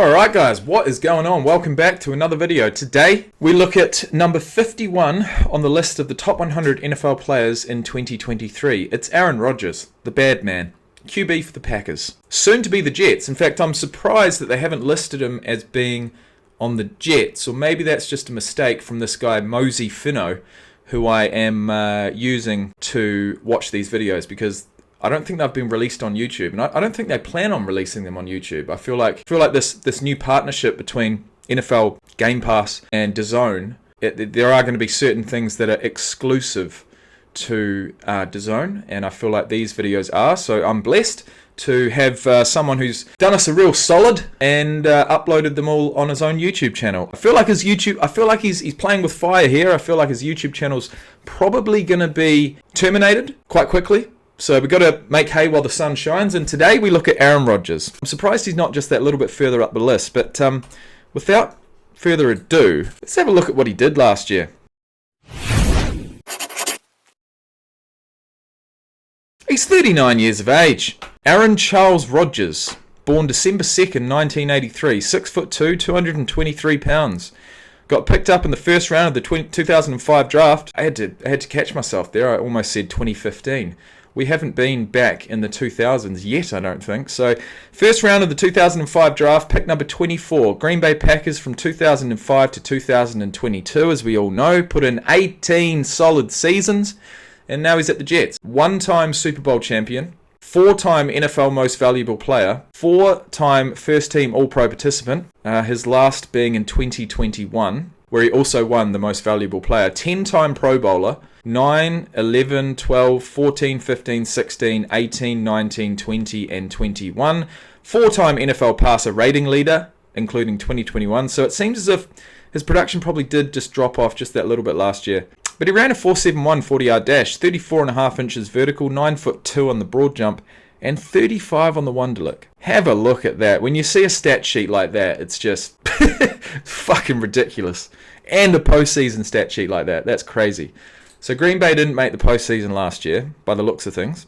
Alright guys, what is going on? Welcome back to another video. Today we look at number 51 on the list of the top 100 NFL players in 2023. It's Aaron Rodgers, the bad man, QB for the Packers. Soon to be the Jets. In fact, I'm surprised that they haven't listed him as being on the Jets, or maybe that's just a mistake from this guy Mosey Finno, who I am using to watch these videos, because I don't think they've been released on YouTube, and I don't think they plan on releasing them on YouTube. I feel like this new partnership between NFL Game Pass and DAZN, there are going to be certain things that are exclusive to DAZN, and I feel like these videos are. So I'm blessed to have someone who's done us a real solid and uploaded them all on his own YouTube channel. I feel like he's playing with fire here. I feel like his YouTube channel's probably going to be terminated quite quickly. So we've got to make hay while the sun shines, and today we look at Aaron Rodgers. I'm surprised he's not just that little bit further up the list, but without further ado, let's have a look at what he did last year. He's 39 years of age. Aaron Charles Rodgers, born December 2nd, 1983, 6'2", 223 pounds. Got picked up in the first round of the 2005 draft. I had to catch myself there. I almost said 2015. We haven't been back in the 2000s yet, I don't think. So, first round of the 2005 draft, pick number 24. Green Bay Packers from 2005 to 2022, as we all know. Put in 18 solid seasons, and now he's at the Jets. One-time Super Bowl champion, four-time NFL Most Valuable Player, four-time first-team All-Pro participant, his last being in 2021, where he also won the Most Valuable Player, 10-time Pro Bowler, 9, 11, 12, 14, 15, 16, 18, 19, 20, and 21. Four-time NFL passer rating leader, including 2021. So it seems as if his production probably did just drop off just that little bit last year. But he ran a 4.71 40-yard dash, 34.5 inches vertical, 9'2" on the broad jump, and 35 on the Wonderlic. Have a look at that. When you see a stat sheet like that, it's just fucking ridiculous. And a postseason stat sheet like that. That's crazy. So Green Bay didn't make the postseason last year, by the looks of things.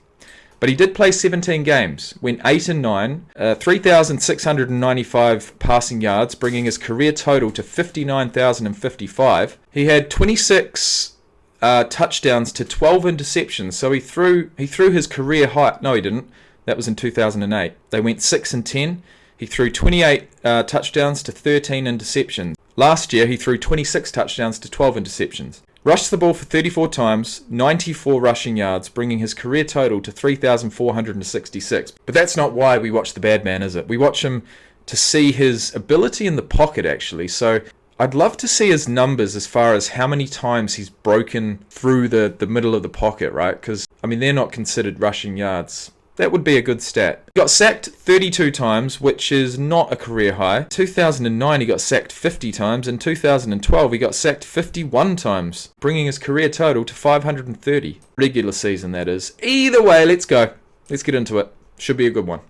But he did play 17 games, went 8-9, 3,695 passing yards, bringing his career total to 59,055. He had 26 touchdowns to 12 interceptions, so he threw his career high. No, he didn't. That was in 2008. They went 6-10. He threw 28 touchdowns to 13 interceptions. Last year, he threw 26 touchdowns to 12 interceptions. Rushed the ball for 34 times, 94 rushing yards, bringing his career total to 3,466. But that's not why we watch the bad man, is it? We watch him to see his ability in the pocket, actually. So I'd love to see his numbers as far as how many times he's broken through the middle of the pocket, right? Because, I mean, they're not considered rushing yards. That would be a good stat. He got sacked 32 times, which is not a career high. 2009, he got sacked 50 times. In 2012, he got sacked 51 times, bringing his career total to 530. Regular season, that is. Either way, let's go. Let's get into it. Should be a good one.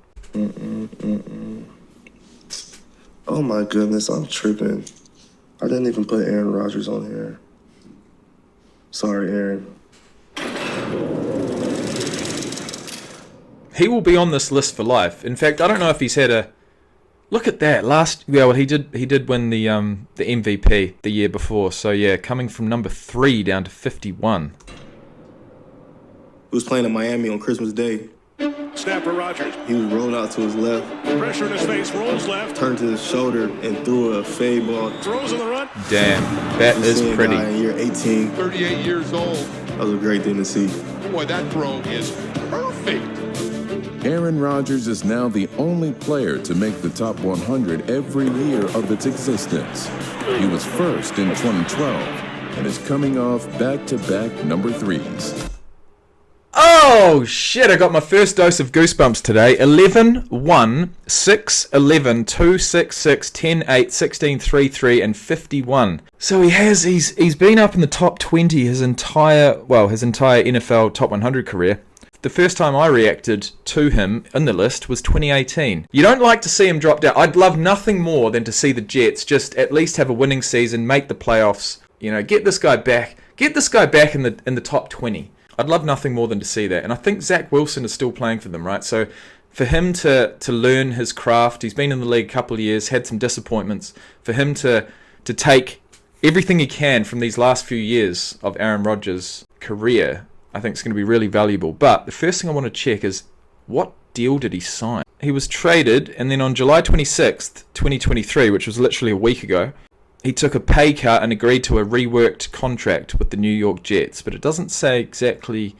Oh my goodness, I'm tripping. I didn't even put Aaron Rodgers on here. Sorry, Aaron. He will be on this list for life. In fact, I don't know if he's had a look at that he did win the MVP the year before. So yeah, coming from number 3 down to 51. He was playing in Miami on Christmas Day. Snap for Rodgers. He was rolled out to his left. Pressure in his face, rolls left. Turned to his shoulder and threw a fade ball. Throws on the run. Damn, that is pretty. In year 18. 38 years old. That was a great thing to see. Boy, that throw is perfect. Aaron Rodgers is now the only player to make the top 100 every year of its existence. He was first in 2012 and is coming off back-to-back number 3s. Oh shit, I got my first dose of goosebumps today. 11, 1, 6, 11, 2, 6, 6, 10, 8, 16, 3, 3, and 51. So he's been up in the top 20 his entire NFL top 100 career. The first time I reacted to him in the list was 2018. You don't like to see him drop down. I'd love nothing more than to see the Jets just at least have a winning season, make the playoffs, get this guy back in the top 20. I'd love nothing more than to see that. And I think Zach Wilson is still playing for them, right? So For him to learn his craft, he's been in the league a couple of years, had some disappointments. For him to take everything he can from these last few years of Aaron Rodgers' career, I think it's going to be really valuable. But the first thing I want to check is, what deal did he sign? He was traded, and then on July 26th, 2023, which was literally a week ago, he took a pay cut and agreed to a reworked contract with the New York Jets, but it doesn't say exactly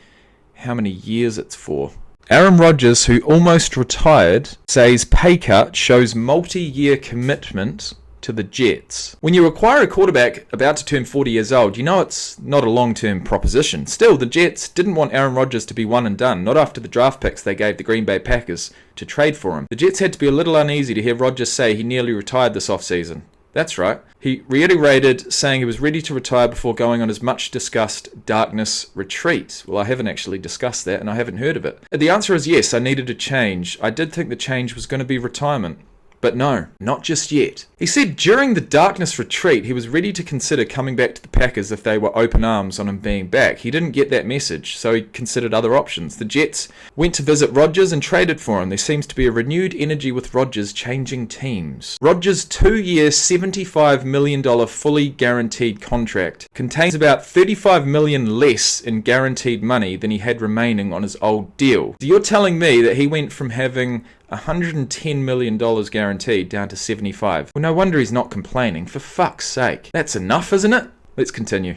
how many years it's for. Aaron Rodgers, who almost retired, says pay cut shows multi-year commitment to the Jets. When you acquire a quarterback about to turn 40 years old, you know it's not a long-term proposition. Still, the Jets didn't want Aaron Rodgers to be one and done, not after the draft picks they gave the Green Bay Packers to trade for him. The Jets had to be a little uneasy to hear Rodgers say he nearly retired this offseason. That's right. He reiterated saying he was ready to retire before going on his much-discussed darkness retreat. Well, I haven't actually discussed that, and I haven't heard of it. The answer is yes, I needed a change. I did think the change was going to be retirement. But no, not just yet. He said during the darkness retreat, he was ready to consider coming back to the Packers if they were open arms on him being back. He didn't get that message, so he considered other options. The Jets went to visit Rodgers and traded for him. There seems to be a renewed energy with Rodgers changing teams. Rodgers' 2-year, $75 million fully guaranteed contract contains about $35 million less in guaranteed money than he had remaining on his old deal. So you're telling me that he went from having $110 million guaranteed down to 75. Well, no wonder he's not complaining. For fuck's sake. That's enough, isn't it? Let's continue.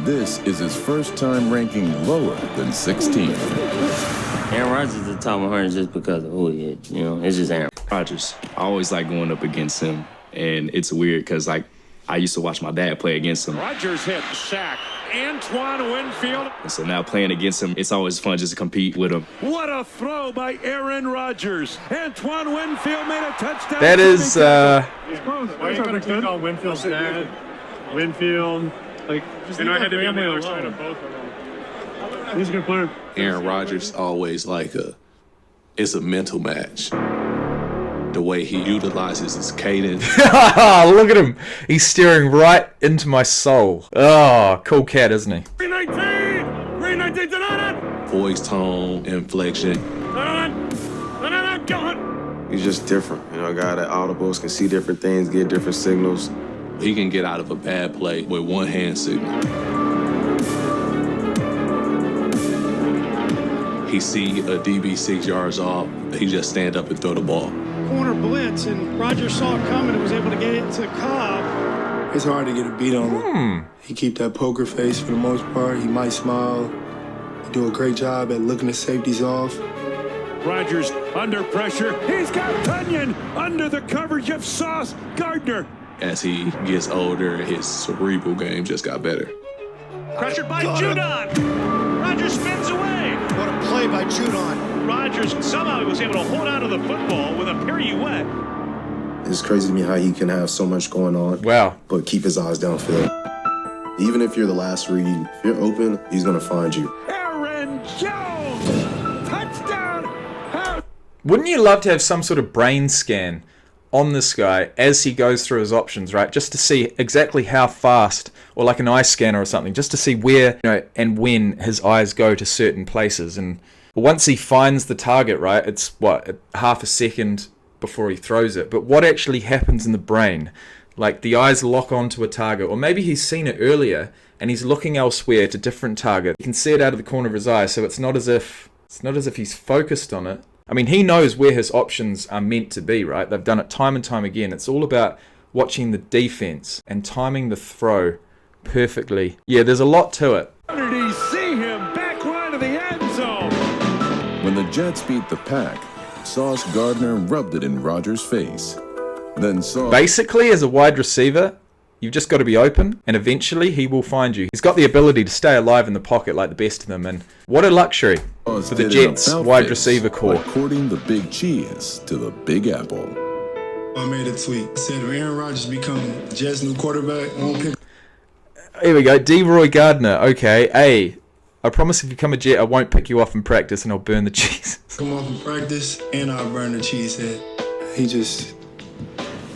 This is his first time ranking lower than 16. Aaron Rodgers is the top 100 just because of who he is. You know, it's just Aaron Rodgers. I always like going up against him, and it's weird because I used to watch my dad play against him. Rodgers hit sack. Antoine Winfield. And so now playing against him, it's always fun just to compete with him. What a throw by Aaron Rodgers. Antoine Winfield made a touchdown. That is, Why are you going to click on Winfield's dad? Winfield. Like, just I had to be on the other side of both of them. He's a good player. Aaron Rodgers always it's a mental match. The way he utilizes his cadence. Look at him. He's staring right into my soul. Oh, cool cat, isn't he? 319! 319 tonight! Voice tone, inflection. He's just different. You know, a guy that audibles can see different things, get different signals. He can get out of a bad play with one hand signal. He see a DB 6 yards off, he just stand up and throw the ball. Corner blitz, and Rodgers saw it coming and was able to get it to Cobb. It's hard to get a beat on him. He keep that poker face for the most part. He might smile. He do a great job at looking the safeties off. Rodgers under pressure. He's got Tunyon under the coverage of Sauce Gardner. As he gets older, his cerebral game just got better. Pressured by Judon. Rodgers spins away. What a play by Judon. Rodgers somehow was able to hold on to the football with a pirouette. It's crazy to me how he can have so much going on. Wow. But keep his eyes downfield. Even if you're the last read, if you're open, he's going to find you. Aaron Jones! Touchdown! Wouldn't you love to have some sort of brain scan on this guy as he goes through his options, right? Just to see exactly how fast, or like an eye scanner or something, just to see where, and when his eyes go to certain places. And once he finds the target, right, it's half a second before he throws it. But what actually happens in the brain? Like the eyes lock onto a target, or maybe he's seen it earlier and he's looking elsewhere to different target. You can see it out of the corner of his eye, so it's not as if he's focused on it. I mean, he knows where his options are meant to be, right? They've done it time and time again. It's all about watching the defense and timing the throw perfectly. Yeah, there's a lot to it. How did he see him back right to the end zone? When the Jets beat the Pack, Sauce Gardner rubbed it in Rodgers' face. Then Basically, as a wide receiver, you've just got to be open, and eventually he will find you. He's got the ability to stay alive in the pocket like the best of them, and what a luxury for the Jets wide receiver core. According the Big Cheese to the Big Apple. I made a tweet. I said, if Aaron Rodgers become Jets' new quarterback, I won't pick. Here we go. D. Roy Gardner. Okay. A. I promise if you become a Jet, I won't pick you off in practice and I'll burn the cheese. Come off in practice and I'll burn the cheese head. He's just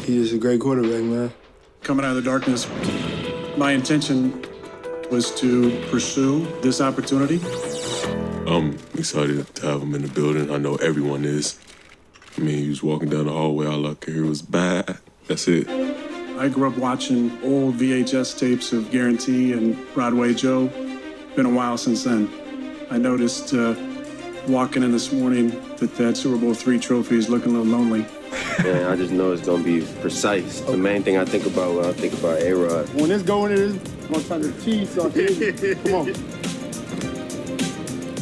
a great quarterback, man. Coming out of the darkness, my intention was to pursue this opportunity. I'm excited to have him in the building. I know everyone is. I mean, he was walking down the hallway, all I could hear was bad. That's it. I grew up watching old VHS tapes of Guarantee and Broadway Joe. Been a while since then. I noticed walking in this morning that Super Bowl III trophy is looking a little lonely. Man, I just know it's gonna be precise. The main thing I think about when I think about A-Rod. When it's going, I'm gonna turn the cheese on. Come on.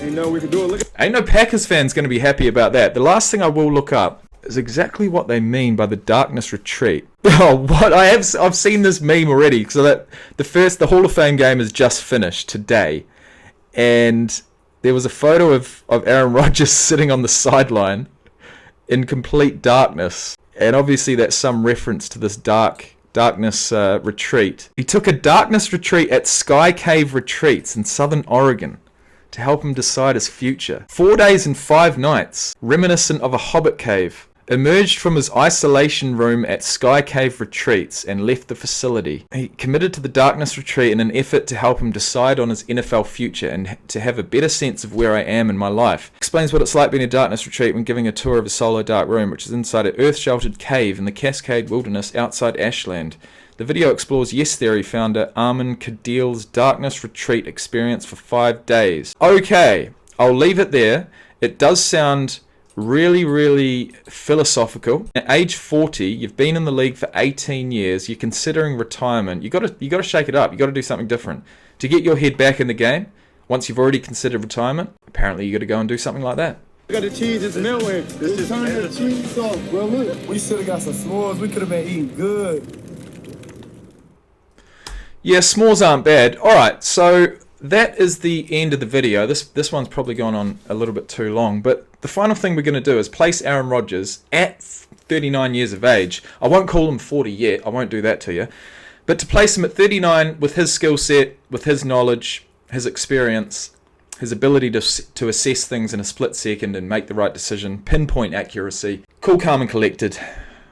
Ain't no we can do it. Look. Ain't no Packers fans going to be happy about that. The last thing I will look up is exactly what they mean by the darkness retreat. Oh, what? I've seen this meme already. So that the Hall of Fame game is just finished today, and there was a photo of Aaron Rodgers sitting on the sideline in complete darkness, and obviously that's some reference to this darkness retreat. He took a darkness retreat at Sky Cave Retreats in Southern Oregon to help him decide his future. 4 days and 5 nights, reminiscent of a hobbit cave. Emerged from his isolation room at Sky Cave Retreats and left the facility. He committed to the darkness retreat in an effort to help him decide on his NFL future and to have a better sense of where I am in my life. Explains what it's like being a darkness retreat when giving a tour of a solo dark room, which is inside an earth-sheltered cave in the Cascade Wilderness outside Ashland. The video explores Yes Theory founder Armin Kadil's darkness retreat experience for 5 days. Okay, I'll leave it there. It does sound really, really philosophical. At age 40, you've been in the league for 18 years. You're considering retirement. You got to shake it up. You got to do something different to get your head back in the game. Once you've already considered retirement, apparently you got to go and do something like that. We got the cheese. It's milk. This is turning the cheese off, bro. Look, We should have got some s'mores. We could have been eating good. Yeah, s'mores aren't bad. Alright, so that is the end of the video. This one's probably gone on a little bit too long, but the final thing we're going to do is place Aaron Rodgers at 39 years of age. I won't call him 40 yet, I won't do that to you. But to place him at 39 with his skill set, with his knowledge, his experience, his ability to assess things in a split second and make the right decision, pinpoint accuracy, cool, calm and collected.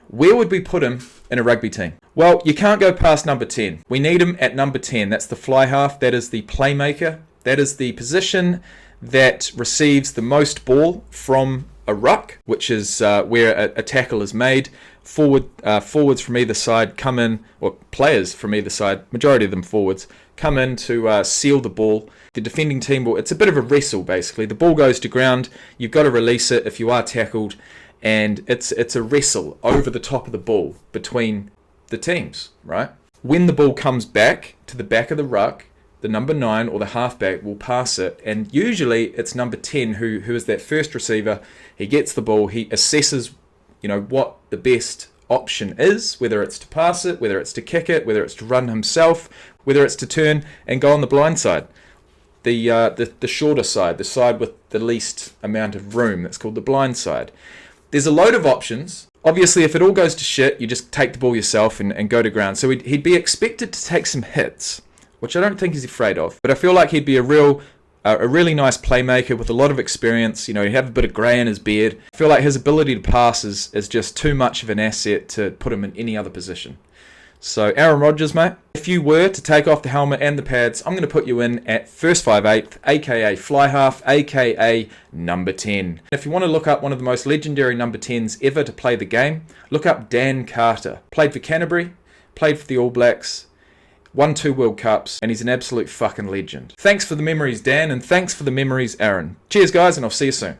Where would we put him in a rugby team? Well, you can't go past number 10. We need him at number 10. That's the fly half. That is the playmaker. That is the position that receives the most ball from a ruck, which is where a tackle is made. Forwards from either side come in, or players from either side, majority of them forwards, come in to seal the ball. The defending team will, it's a bit of a wrestle basically. The ball goes to ground. You've got to release it if you are tackled. And it's a wrestle over the top of the ball between the teams, right? When the ball comes back to the back of the ruck, the number 9 or the halfback will pass it, and usually it's number 10 who is that first receiver. He gets the ball, he assesses, what the best option is, whether it's to pass it, whether it's to kick it, whether it's to run himself, whether it's to turn and go on the blind side. The shorter side, the side with the least amount of room, that's called the blind side. There's a load of options. Obviously, if it all goes to shit, you just take the ball yourself and go to ground. So he'd be expected to take some hits, which I don't think he's afraid of. But I feel like he'd be a really nice playmaker with a lot of experience. He'd have a bit of grey in his beard. I feel like his ability to pass is just too much of an asset to put him in any other position. So Aaron Rodgers, mate, if you were to take off the helmet and the pads, I'm going to put you in at first 5/8, aka fly half, aka number 10. If you want to look up one of the most legendary number 10s ever to play the game, look up Dan Carter. Played for Canterbury, played for the All Blacks, won 2 World Cups, and he's an absolute fucking legend. Thanks for the memories, Dan, and thanks for the memories, Aaron. Cheers, guys, and I'll see you soon.